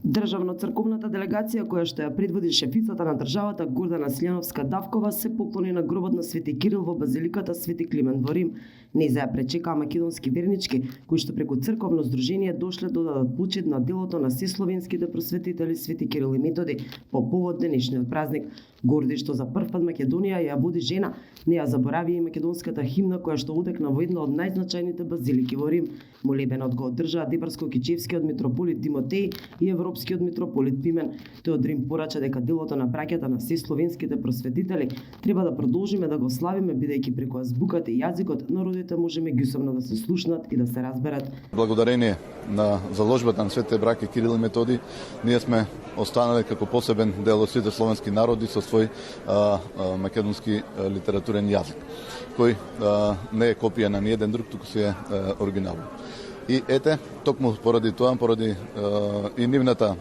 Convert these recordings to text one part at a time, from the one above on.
Државно-црковната делегација која што ја предводи шефицата на државата Гордана Силјановска-Давкова се поклони на гробот на Свети Кирил во базиликата Свети Климент во Рим. Нејза ја пречекаа македонски вернички кои што преку црковно здружение дошле да дадат почит на делото на сесловенските просветители Свети Кирил и Методи по повод денешниот празник. Горди што за прв пат Македонија ја води жена, не ја заборави и македонската химна која што одекна во една од најзначајните базилики во Рим. Молебенот го одржаа Дебарско-Кичевскиот митрополит Тимотеј и Европскиот митрополит Пимен. Тој од Рим порача дека делото на браќата на сесловенските просветители треба да продолжиме да го славиме, бидејќи преку азбуката и јазикот народите можеме ѓусовно да се слушнат и да се разберат. Благодарение на заложбата на светите браќа Кирил и Методи, ние сме останале како посебен дел од сите словенски народи со свој македонски литературен јазик, кој не е копија на ниеден друг, туку си е оригинал. И ете, токму поради тоа, поради и нивната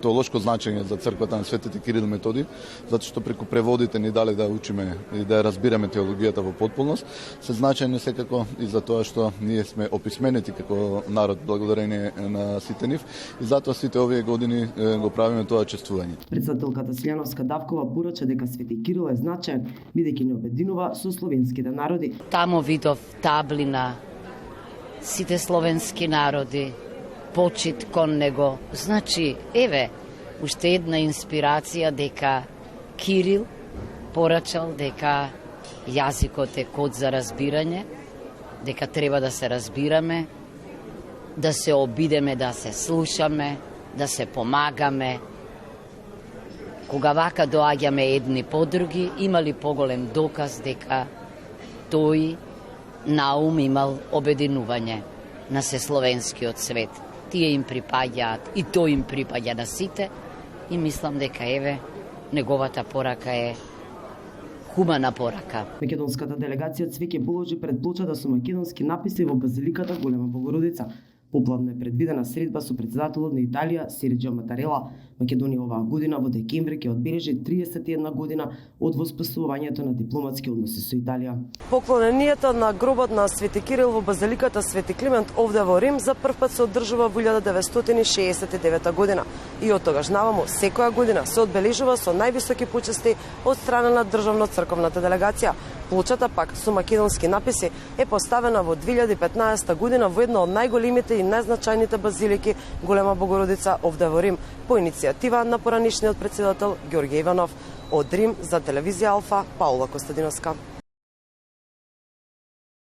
теолошко значење за црквата на светите Кирил и Методи, затоа што преку преводите ни дали да учиме и да разбираме теологијата во потполност, се значајни секако и за тоа што ние сме описменети како народ благодарение на сите нив и затоа сите овие години го правиме тоа чествување. Председателката Силјановска-Давкова порача дека Свети Кирил е значаен, бидејќи не обединува со словенските народи. Тамо видов табли на сите словенски народи, почит кон него. Значи, еве, уште една инспирација дека Кирил порачал дека јазикот е код за разбирање, дека треба да се разбираме, да се обидеме, да се слушаме, да се помагаме. Кога вака доаѓаме едни по други, имали поголем доказ дека тој на ум имал обединување на сесловенскиот свет. Тие им припаѓаат и тој им припаѓа на сите и мислам дека еве неговата порака е хумана порака. Македонската делегација цвеќе положи пред плочата со македонски написи во базиликата Голема Богородица. Попладно е предвидена средба со председателот на Италија Серџио Матарела. Македонија оваа година во декември ќе одбележи 31 година од воспоставувањето на дипломатски односи со Италија. Поклонението на гробот на Свети Кирил во базиликата Свети Климент овде во Рим за прв пат се одржува во 1969 година и од тогаш наваму секоја година се одбележува со највисоки почести од страна на државно-црковната делегација. Плочата пак со македонски написи е поставена во 2015 година во една од најголемите и најзначајните базилики Голема Богородица овде во Рим по иницијатива на поранишниот председател Ѓорѓе Иванов. Од Рим за телевизија Алфа, Паула Костадиновска.